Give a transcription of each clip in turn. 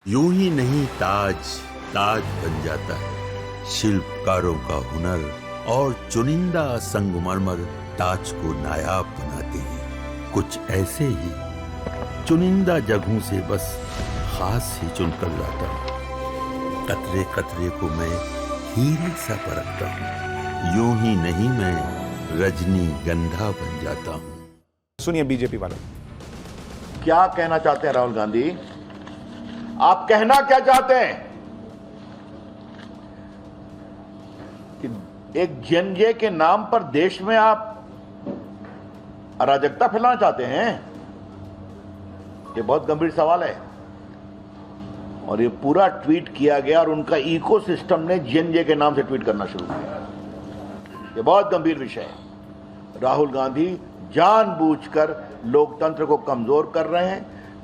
यूं ही नहीं ताज ताज बन जाता है। शिल्पकारों का हुनर और चुनिंदा संगमरमर ताज को नायाब बनाते हैं। कुछ ऐसे ही चुनिंदा जगहों से बस खास ही चुनकर लाता हूँ। कतरे कतरे को मैं हीरे सा परखता हूँ। यूं ही नहीं मैं रजनीगंधा बन जाता हूँ। सुनिए बीजेपी वाले क्या कहना चाहते हैं राहुल गांधी? आप कहना क्या चाहते हैं कि एक जेएनजे के नाम पर देश में आप अराजकता फैलाना चाहते हैं? ये बहुत गंभीर सवाल है और ये पूरा ट्वीट किया गया और उनका इकोसिस्टम ने जेएनजे के नाम से ट्वीट करना शुरू किया। ये बहुत गंभीर विषय है। राहुल गांधी जानबूझकर लोकतंत्र को कमजोर कर रहे हैं,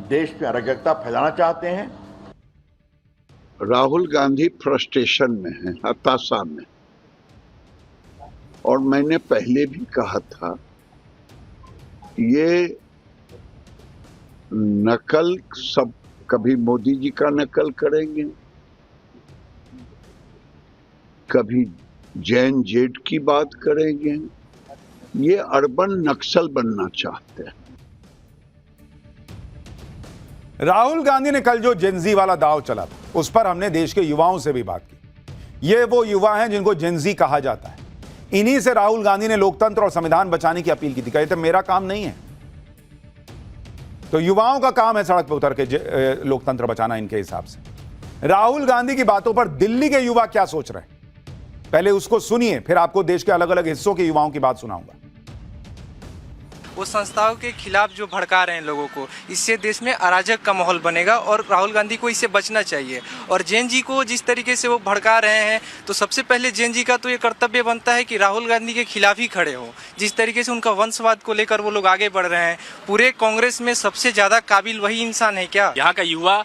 देश में अराजकता फैलाना चाहते हैं। राहुल गांधी फ्रस्ट्रेशन में है, हताशा में। और मैंने पहले भी कहा था ये नकल सब, कभी मोदी जी का नकल करेंगे, कभी जैन जेट की बात करेंगे। ये अर्बन नक्सल बनना चाहते हैं। राहुल गांधी ने कल जो जेनजी वाला दांव चला था उस पर हमने देश के युवाओं से भी बात की। ये वो युवा हैं जिनको जेनजी कहा जाता है। इन्हीं से राहुल गांधी ने लोकतंत्र और संविधान बचाने की अपील की थी। कहते मेरा काम नहीं है, तो युवाओं का काम है सड़क पर उतर के लोकतंत्र बचाना। इनके हिसाब से राहुल गांधी की बातों पर दिल्ली के युवा क्या सोच रहे हैं पहले उसको सुनिए, फिर आपको देश के अलग अलग हिस्सों के युवाओं की बात सुनाऊंगा। वो संस्थाओं के खिलाफ जो भड़का रहे हैं लोगों को, इससे देश में अराजक का माहौल बनेगा और राहुल गांधी को इससे बचना चाहिए। और जैन जी को जिस तरीके से वो भड़का रहे हैं, तो सबसे पहले जैन जी का तो ये कर्तव्य बनता है कि राहुल गांधी के खिलाफ ही खड़े हो। जिस तरीके से उनका वंशवाद को लेकर वो लोग आगे बढ़ रहे हैं, पूरे कांग्रेस में सबसे ज़्यादा काबिल वही इंसान है क्या? यहाँ का युवा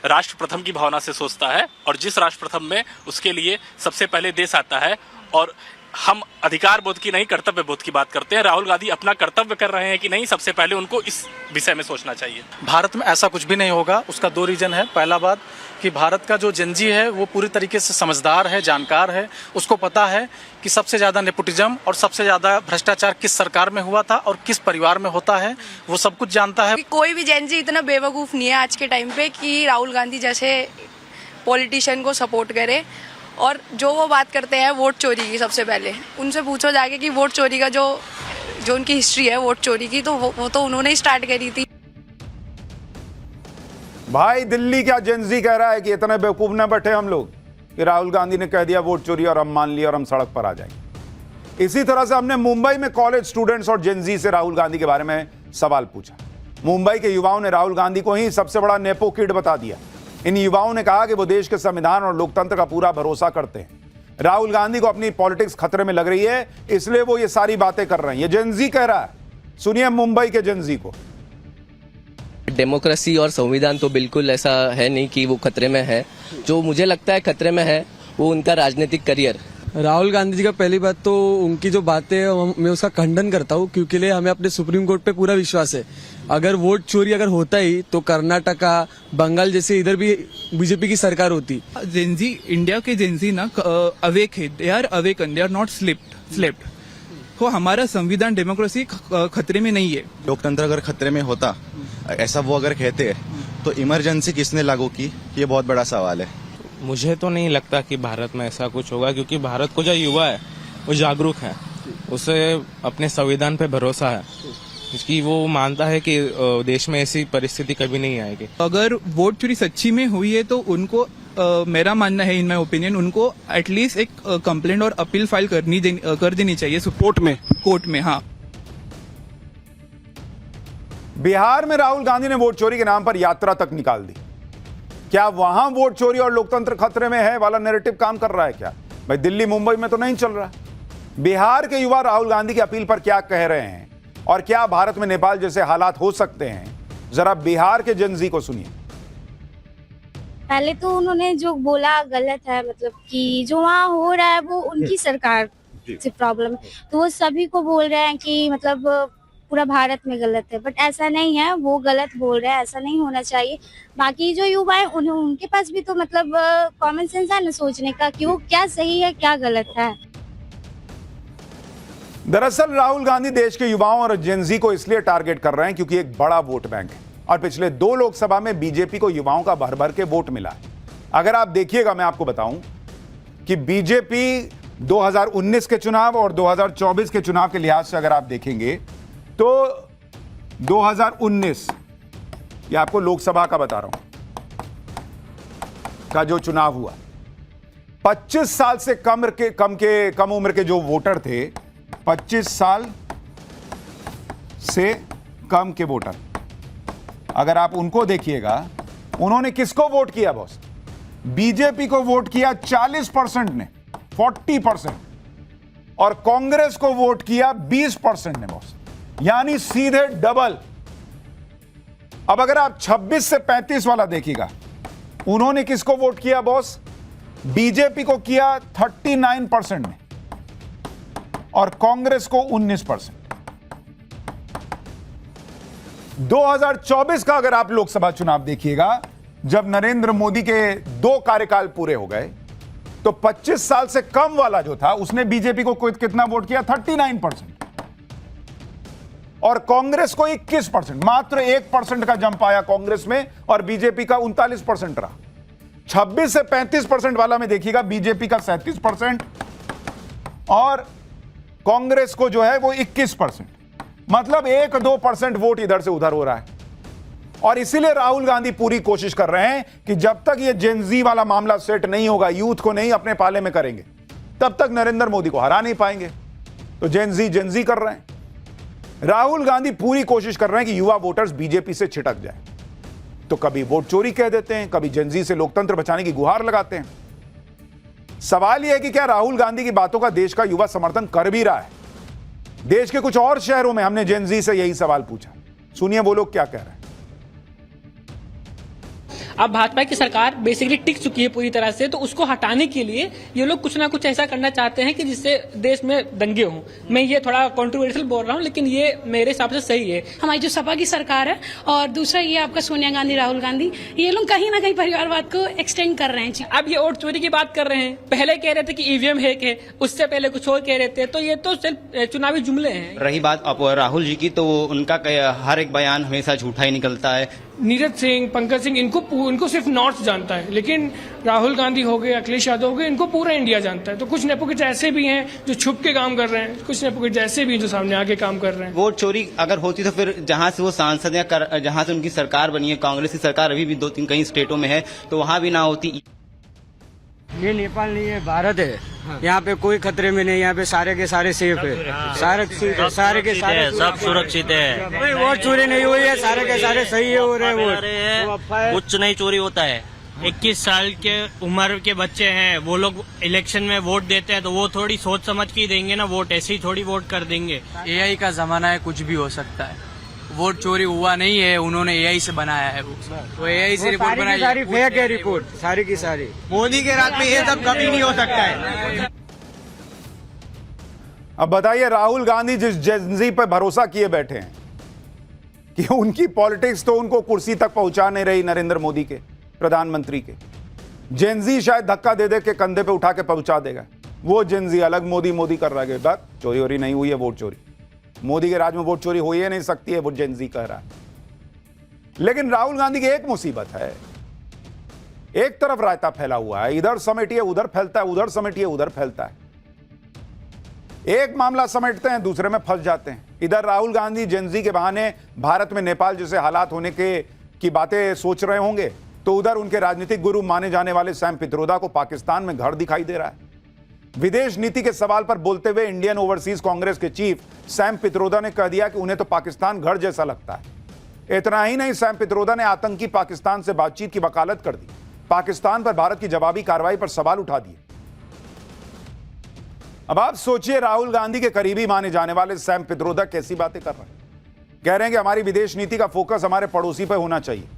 राष्ट्र प्रथम की भावना से सोचता है और जिस राष्ट्र प्रथम में उसके लिए सबसे पहले देश आता है। और हम अधिकार बोध की नहीं, कर्तव्य बोध की बात करते हैं। राहुल गांधी अपना कर्तव्य कर रहे हैं कि नहीं, सबसे पहले उनको इस विषय में सोचना चाहिए। भारत में ऐसा कुछ भी नहीं होगा। उसका दो रीजन है। पहला बात कि भारत का जो जेनजी है वो पूरी तरीके से समझदार है, जानकार है। उसको पता है कि सबसे ज़्यादा नेपोटिज्म और सबसे ज़्यादा भ्रष्टाचार किस सरकार में हुआ था और किस परिवार में होता है, वो सब कुछ जानता है। कोई भी जेनजी इतना बेवकूफ़ नहीं है आज के टाइम पे कि राहुल गांधी जैसे पॉलिटिशियन को सपोर्ट करे। और जो वो बात करते हैं वोट चोरी की, सबसे पहले उनसे पूछो जाके कि वोट चोरी का जो उनकी हिस्ट्री है वोट चोरी की, तो वो तो उन्होंने ही स्टार्ट करी थी। भाई दिल्ली क्या जेनजी कह रहा है कि इतने बेवकूफ न बैठे हम लोग कि राहुल गांधी ने कह दिया वोट चोरी और हम मान लिया और हम सड़क पर आ जाएंगे। इसी तरह से हमने मुंबई में कॉलेज स्टूडेंट्स और जेनजी से राहुल गांधी के बारे में सवाल पूछा। मुंबई के युवाओं ने राहुल गांधी को ही सबसे बड़ा नेपो किड बता दिया। इन युवाओं ने कहा कि वो देश के संविधान और लोकतंत्र का पूरा भरोसा करते हैं। राहुल गांधी को अपनी पॉलिटिक्स खतरे में लग रही है, इसलिए वो ये सारी बातें कर रहे हैं। ये जेनजी कह रहा है। सुनिए मुंबई के जेनजी को। डेमोक्रेसी और संविधान तो बिल्कुल ऐसा है नहीं कि वो खतरे में है। जो मुझे लगता है खतरे में है वो उनका राजनीतिक करियर। राहुल गांधी जी का पहली बात तो उनकी जो बातें है मैं उसका खंडन करता हूँ, क्योंकि लिए हमें अपने सुप्रीम कोर्ट पे पूरा विश्वास है। अगर वोट चोरी अगर होता ही तो कर्नाटका, बंगाल जैसे इधर भी बीजेपी की सरकार होती। जेनजी, इंडिया के जेनजी ना अवेक है, they are awaken, they are not slept. तो हमारा संविधान, डेमोक्रेसी खतरे में नहीं है। लोकतंत्र अगर खतरे में होता, ऐसा वो अगर कहते तो इमरजेंसी किसने लागू की, ये बहुत बड़ा सवाल है। मुझे तो नहीं लगता कि भारत में ऐसा कुछ होगा, क्योंकि भारत को जो युवा है वो जागरूक है, उसे अपने संविधान पे भरोसा है, क्योंकि वो मानता है कि देश में ऐसी परिस्थिति कभी नहीं आएगी। अगर वोट चोरी सच्ची में हुई है तो उनको मेरा मानना है, इन माय ओपिनियन, उनको एटलीस्ट एक कंप्लेंट और अपील फाइल कर देनी चाहिए कोर्ट में। हाँ, बिहार में राहुल गांधी ने वोट चोरी के नाम पर यात्रा तक निकाल दी। क्या वहां वोट चोरी और लोकतंत्र खतरे में है वाला नैरेटिव काम कर रहा है क्या? भाई दिल्ली मुंबई में तो नहीं चल रहा। बिहार के युवा राहुल गांधी की अपील पर क्या कह रहे हैं और क्या भारत में नेपाल जैसे हालात हो सकते हैं, जरा बिहार के जेनजी को सुनिए। पहले तो उन्होंने जो बोला गलत है, मतलब कि जो वहाँ हो रहा है वो उनकी सरकार से प्रॉब्लम है। तो वो सभी को बोल रहे हैं कि मतलब पूरा भारत में गलत है, बट ऐसा नहीं है, वो गलत बोल रहे हैं, ऐसा नहीं होना चाहिए। बाकी जो युवा है उनके पास भी तो मतलब कॉमन सेंस है ना सोचने का कि वो क्या सही है क्या गलत है। दरअसल राहुल गांधी देश के युवाओं और जेनजी को इसलिए टारगेट कर रहे हैं क्योंकि एक बड़ा वोट बैंक है और पिछले 2 लोकसभा में बीजेपी को युवाओं का भर भर के वोट मिला है। अगर आप देखिएगा, मैं आपको बताऊं कि बीजेपी 2019 के चुनाव और 2024 के चुनाव के लिहाज से अगर आप देखेंगे तो 2019 ये आपको लोकसभा का बता रहा हूं का जो चुनाव हुआ, 25 साल से कम उम्र के जो वोटर थे, 25 साल से कम के वोटर, अगर आप उनको देखिएगा, उन्होंने किसको वोट किया बॉस? बीजेपी को वोट किया 40% ने, 40%, और कांग्रेस को वोट किया 20% ने बॉस, यानी सीधे डबल। अब अगर आप 26 से 35 वाला देखिएगा, उन्होंने किसको वोट किया बॉस? बीजेपी को किया 39% ने और कांग्रेस को 19%। 2024 का अगर आप लोकसभा चुनाव देखिएगा, जब नरेंद्र मोदी के 2 कार्यकाल पूरे हो गए, तो 25 साल से कम वाला जो था उसने बीजेपी को कितना वोट किया? 39%, और कांग्रेस को 21%। मात्र 1% का जंप आया कांग्रेस में और बीजेपी का 39% रहा। 26 से 35% वाला में देखिएगा, बीजेपी का 37% और कांग्रेस को जो है वो 21%। मतलब 1-2% वोट इधर से उधर हो रहा है। और इसीलिए राहुल गांधी पूरी कोशिश कर रहे हैं कि जब तक ये जेनजी वाला मामला सेट नहीं होगा, यूथ को नहीं अपने पाले में करेंगे, तब तक नरेंद्र मोदी को हरा नहीं पाएंगे। तो जेनजी कर रहे हैं। राहुल गांधी पूरी कोशिश कर रहे हैं कि युवा वोटर्स बीजेपी से छिटक जाए। तो कभी वोट चोरी कह देते हैं, कभी जेनजी से लोकतंत्र बचाने की गुहार लगाते हैं। सवाल यह है कि क्या राहुल गांधी की बातों का देश का युवा समर्थन कर भी रहा है? देश के कुछ और शहरों में हमने जेनजी से यही सवाल पूछा। सुनिए वो लोग क्या कह रहे हैं। अब भाजपा की सरकार बेसिकली टिक चुकी है पूरी तरह से, तो उसको हटाने के लिए ये लोग कुछ ना कुछ ऐसा करना चाहते हैं कि जिससे देश में दंगे हों। मैं ये थोड़ा कंट्रोवर्शियल बोल रहा हूँ, लेकिन ये मेरे हिसाब से सही है। हमारी जो सपा की सरकार है और दूसरा ये आपका सोनिया गांधी, राहुल गांधी, ये लोग कहीं ना कहीं परिवारवाद को एक्सटेंड कर रहे हैं जी। अब ये वोट चोरी की बात कर रहे हैं, पहले कह रहे थे कि ईवीएम हैक है, उससे पहले कुछ और कह रहे थे, तो ये तो सिर्फ चुनावी जुमले हैं। रही बात अब राहुल जी की, तो उनका हर एक बयान हमेशा झूठा ही निकलता है। नीरज सिंह, पंकज सिंह, इनको सिर्फ नॉर्थ जानता है, लेकिन राहुल गांधी हो गए, अखिलेश यादव हो गए, इनको पूरा इंडिया जानता है। तो कुछ नेपोकिट ऐसे भी हैं जो छुप के काम कर रहे हैं, कुछ नेपोकिट ऐसे भी हैं जो सामने आके काम कर रहे हैं। वोट चोरी अगर होती तो फिर जहां से वो सांसद या जहां से उनकी सरकार बनी है, कांग्रेस की सरकार अभी भी 2-3 कई स्टेटों में है, तो वहां भी ना होती। ये नेपाल नहीं है, भारत है। यहाँ पे कोई खतरे में नहीं, यहाँ पे सारे के सारे सेफ है, सारे के सारे सब सुरक्षित है। कोई वोट चोरी नहीं हुई है, सारे के सारे सही हो रहे हैं वोट। कुछ नहीं चोरी होता है। 21 साल के उम्र के बच्चे हैं, वो लोग इलेक्शन में वोट देते हैं, तो वो थोड़ी सोच समझ के देंगे ना वोट, ऐसे ही थोड़ी वोट कर देंगे। एआई का जमाना है, कुछ भी हो सकता है। वोट चोरी हुआ नहीं है, उन्होंने एआई से बनाया है। वो एआई से रिपोर्ट बनाई, सारी फेक है रिपोर्ट, सारी की सारी। मोदी के राज में ये सब कभी नहीं हो सकता है। अब बताइए, राहुल गांधी जिस जेनजी पर भरोसा किए बैठे हैं कि उनकी पॉलिटिक्स तो उनको कुर्सी तक पहुंचा नहीं रही, नरेंद्र मोदी के, प्रधानमंत्री के, जेनजी शायद धक्का दे दे के कंधे पे उठा के पहुंचा देगा। वो जेनजी अलग मोदी कर रहा है, बात चोरी हो रही नहीं हुई है, वोट चोरी मोदी के राज में वोट चोरी हो ही नहीं सकती है, वो जेनजी कह रहा है। लेकिन राहुल गांधी की एक मुसीबत है, एक तरफ रायता फैला हुआ है, इधर समेटिए उधर फैलता है, उधर समेटिए उधर फैलता है। एक मामला समेटते हैं, दूसरे में फंस जाते हैं। इधर राहुल गांधी जेनजी के बहाने भारत में नेपाल जैसे हालात होने की बातें सोच रहे होंगे, तो उधर उनके राजनीतिक गुरु माने जाने वाले सैम पित्रोदा को पाकिस्तान में घर दिखाई दे रहा है। विदेश नीति के सवाल पर बोलते हुए इंडियन ओवरसीज कांग्रेस के चीफ सैम पित्रोदा ने कह दिया कि उन्हें तो पाकिस्तान घर जैसा लगता है। इतना ही नहीं, सैम पित्रोदा ने आतंकी पाकिस्तान से बातचीत की वकालत कर दी, पाकिस्तान पर भारत की जवाबी कार्रवाई पर सवाल उठा दिए। अब आप सोचिए, राहुल गांधी के करीबी माने जाने वाले सैम पित्रोदा कैसी बातें कर रहे हैं। कह रहे हैं कि हमारी विदेश नीति का फोकस हमारे पड़ोसी पर होना चाहिए।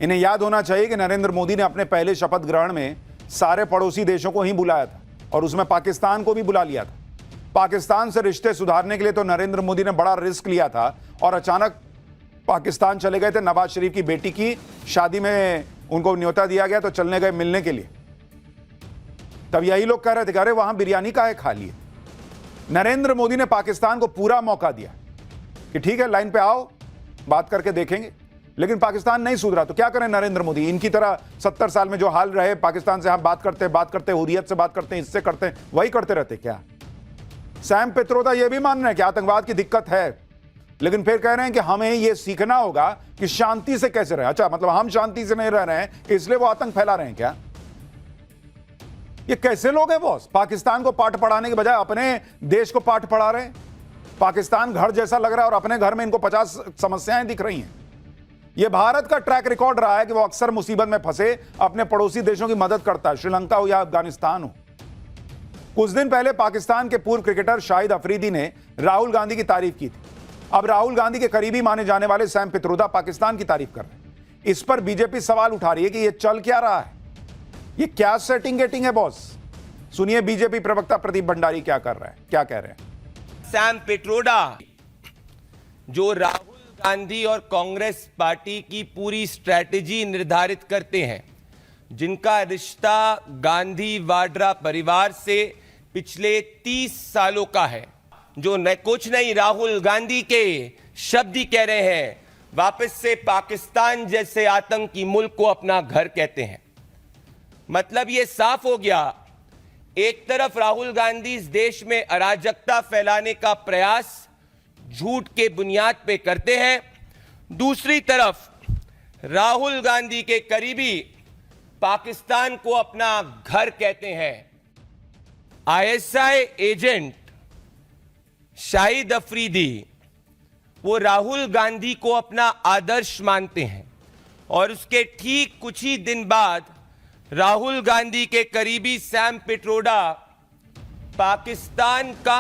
इन्हें याद होना चाहिए कि नरेंद्र मोदी ने अपने पहले शपथ ग्रहण में सारे पड़ोसी देशों को ही बुलाया था और उसमें पाकिस्तान को भी बुला लिया था। पाकिस्तान से रिश्ते सुधारने के लिए तो नरेंद्र मोदी ने बड़ा रिस्क लिया था और अचानक पाकिस्तान चले गए थे। नवाज शरीफ की बेटी की शादी में उनको न्योता दिया गया तो चलने गए मिलने के लिए। तब यही लोग कह रहे थे कि अरे वहां बिरयानी काहे खा लिए। नरेंद्र मोदी ने पाकिस्तान को पूरा मौका दिया कि ठीक है लाइन पे आओ, बात करके देखेंगे, लेकिन पाकिस्तान नहीं सुधरा। तो क्या करें नरेंद्र मोदी, इनकी तरह 70 साल में जो हाल रहे पाकिस्तान से हम बात करते हुर्रियत से बात करते हैं, इससे करते हैं, वही करते रहते क्या। सैम पित्रोदा ये भी मान रहे हैं कि आतंकवाद की दिक्कत है, लेकिन फिर कह रहे हैं कि हमें यह सीखना होगा कि शांति से कैसे रहे। अच्छा, मतलब हम शांति से नहीं रह रहे हैं इसलिए वो आतंक फैला रहे हैं क्या। ये कैसे लोग हैं बॉस, पाकिस्तान को पाठ पढ़ाने के बजाय अपने देश को पाठ पढ़ा रहे हैं। पाकिस्तान घर जैसा लग रहा है और अपने घर में इनको 50 समस्याएं दिख रही हैं। यह भारत का ट्रैक रिकॉर्ड रहा है कि वो अक्सर मुसीबत में फंसे अपने पड़ोसी देशों की मदद करता है, श्रीलंका हो या अफगानिस्तान हो। कुछ दिन पहले पाकिस्तान के पूर्व क्रिकेटर शाहिद अफरीदी ने राहुल गांधी की तारीफ की थी। अब राहुल गांधी के करीबी माने जाने वाले सैम पित्रोदा पाकिस्तान की तारीफ कर रहे हैं। इस पर बीजेपी सवाल उठा रही है कि यह चल क्या रहा है, ये क्या सेटिंग गेटिंग है बॉस। सुनिए बीजेपी प्रवक्ता प्रदीप भंडारी क्या कर रहा है, क्या कह रहे हैं। सैम पित्रोदा जो राहुल गांधी और कांग्रेस पार्टी की पूरी स्ट्रैटेजी निर्धारित करते हैं, जिनका रिश्ता गांधी वाड्रा परिवार से पिछले 30 सालों का है, जो न कुछ नहीं राहुल गांधी के शब्द ही कह रहे हैं, वापस से पाकिस्तान जैसे आतंकी मुल्क को अपना घर कहते हैं। मतलब ये साफ हो गया, एक तरफ राहुल गांधी इस देश में अराजकता फैलाने का प्रयास झूठ के बुनियाद पे करते हैं, दूसरी तरफ राहुल गांधी के करीबी पाकिस्तान को अपना घर कहते हैं। आईएसआई एजेंट शाहिद अफरीदी वो राहुल गांधी को अपना आदर्श मानते हैं और उसके ठीक कुछ ही दिन बाद राहुल गांधी के करीबी सैम पित्रोदा पाकिस्तान का